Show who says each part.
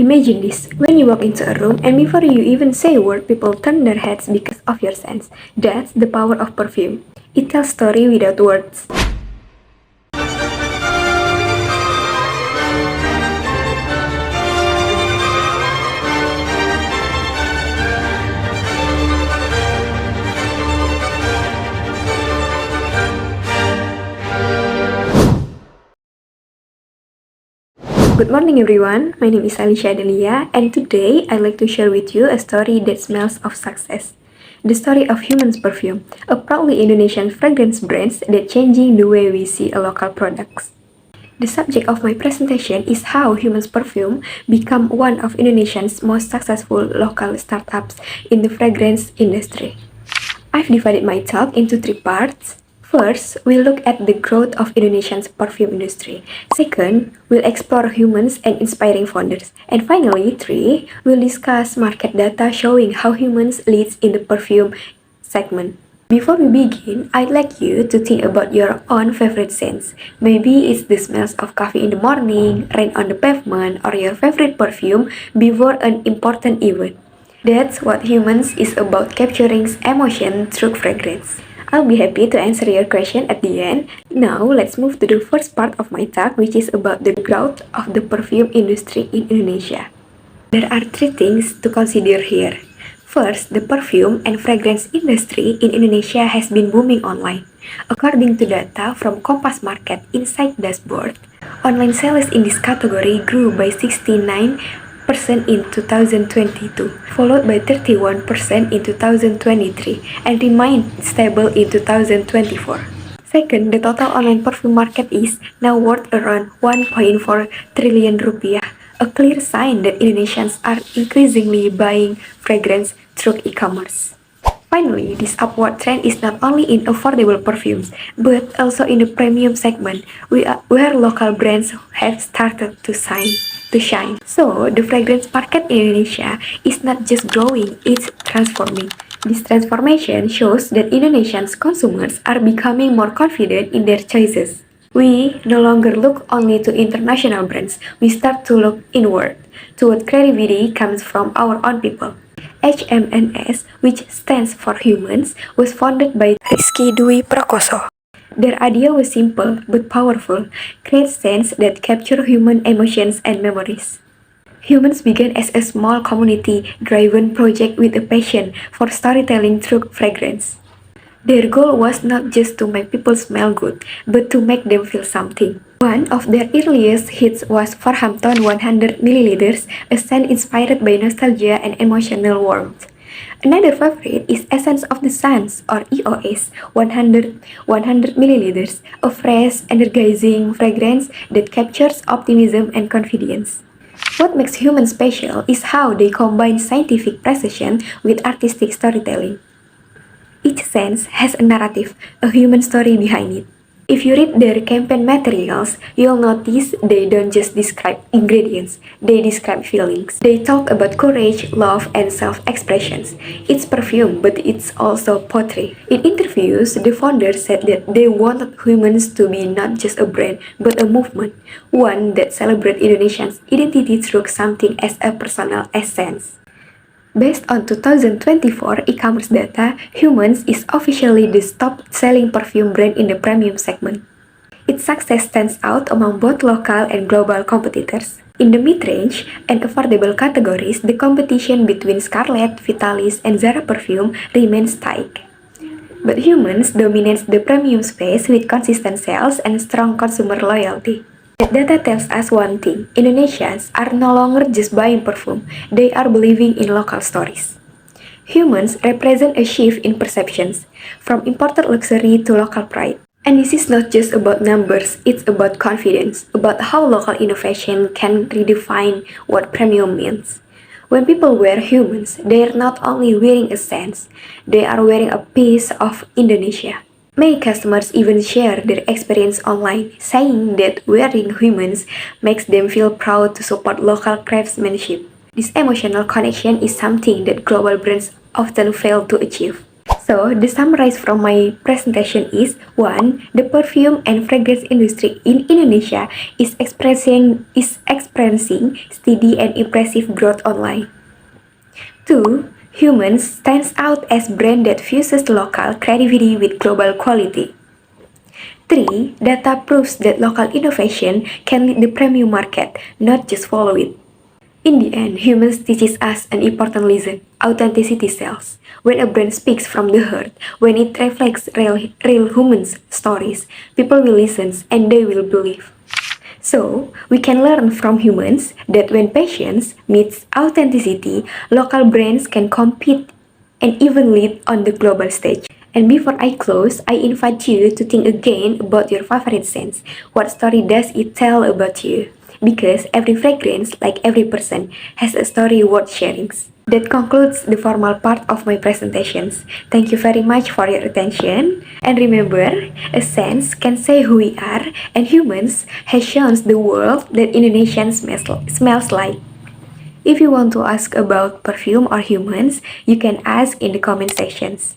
Speaker 1: Imagine this, when you walk into a room and before you even say a word, people turn their heads because of your scent. That's the power of perfume. It tells story without words. Good morning everyone, my name is Alisya Adelia and today I'd like to share with you a story that smells of success. The story of HMNS Parfume, a proudly Indonesian fragrance brand that changing the way we see a local products. The subject of my presentation is how HMNS Parfume become one of Indonesia's most successful local startups in the fragrance industry. I've divided my talk into three parts. First, we'll look at the growth of Indonesia's perfume industry. Second, we'll explore humans and inspiring founders. And finally, three, we'll discuss market data showing how humans leads in the perfume segment. Before we begin, I'd like you to think about your own favorite scents. Maybe it's the smells of coffee in the morning, rain on the pavement, or your favorite perfume before an important event. That's what HMNS is about, capturing emotion through fragrance. I'll be happy to answer your question at the end. Now, let's move to the first part of my talk, which is about the growth of the perfume industry in Indonesia. There are three things to consider here. First, the perfume and fragrance industry in Indonesia has been booming online. According to data from Kompas Market Insight Dashboard, online sales in this category grew by 69% in 2022, followed by 31% in 2023, and remained stable in 2024. Second, the total online perfume market is now worth around 1.4 trillion rupiah, a clear sign that Indonesians are increasingly buying fragrance through e-commerce. Finally, this upward trend is not only in affordable perfumes, but also in the premium segment, where local brands have started to shine. So, the fragrance market in Indonesia is not just growing, it's transforming. This transformation shows that Indonesian consumers are becoming more confident in their choices. We no longer look only to international brands, we start to look inward, to what creativity comes from our own people. HMNS, which stands for Humans, was founded by Rizky Dwi Prakoso. Their idea was simple but powerful, create scents that capture human emotions and memories. HMNS began as a small community-driven project with a passion for storytelling through fragrance. Their goal was not just to make people smell good, but to make them feel something. One of their earliest hits was Farhampton 100ml, a scent inspired by nostalgia and emotional warmth. Another favorite is Essence of the Suns, or EOS 100ml, a fresh, energizing fragrance that captures optimism and confidence. What makes HMNS special is how they combine scientific precision with artistic storytelling. Each scent has a narrative, a human story behind it. If you read their campaign materials, you'll notice they don't just describe ingredients, they describe feelings. They talk about courage, love, and self-expressions. It's perfume, but it's also poetry. In interviews, the founders said that they wanted HMNS to be not just a brand, but a movement, one that celebrates Indonesians' identity through something as personal as scents. Based on 2024 e-commerce data, HMNS is officially the top-selling perfume brand in the premium segment. Its success stands out among both local and global competitors. In the mid-range and affordable categories, the competition between Scarlett, Vitalis, and Zara Perfume remains tight. But HMNS dominates the premium space with consistent sales and strong consumer loyalty. That data tells us one thing: Indonesians are no longer just buying perfume, they are believing in local stories. HMNS represent a shift in perceptions, from imported luxury to local pride. And this is not just about numbers, it's about confidence, about how local innovation can redefine what premium means. When people wear HMNS, they are not only wearing a scent, they are wearing a piece of Indonesia. Many customers even share their experience online, saying that wearing HMNS makes them feel proud to support local craftsmanship. This emotional connection is something that global brands often fail to achieve. So, the summarize from my presentation is 1. The perfume and fragrance industry in Indonesia is experiencing steady and impressive growth online. 2. Humans stands out as brand that fuses local creativity with global quality. 3. Data proves that local innovation can lead the premium market, not just follow it. In the end, humans teaches us an important lesson. Authenticity sells. When a brand speaks from the heart, when it reflects real humans' stories, people will listen and they will believe. So, we can learn from humans that when patience meets authenticity, local brands can compete and even lead on the global stage. And before I close, I invite you to think again about your favorite scents. What story does it tell about you? Because every fragrance, like every person, has a story worth sharing. That concludes the formal part of my presentations. Thank you very much for your attention. And remember, a sense can say who we are, and humans has shown the world that Indonesian smells like. If you want to ask about perfume or humans, you can ask in the comment sections.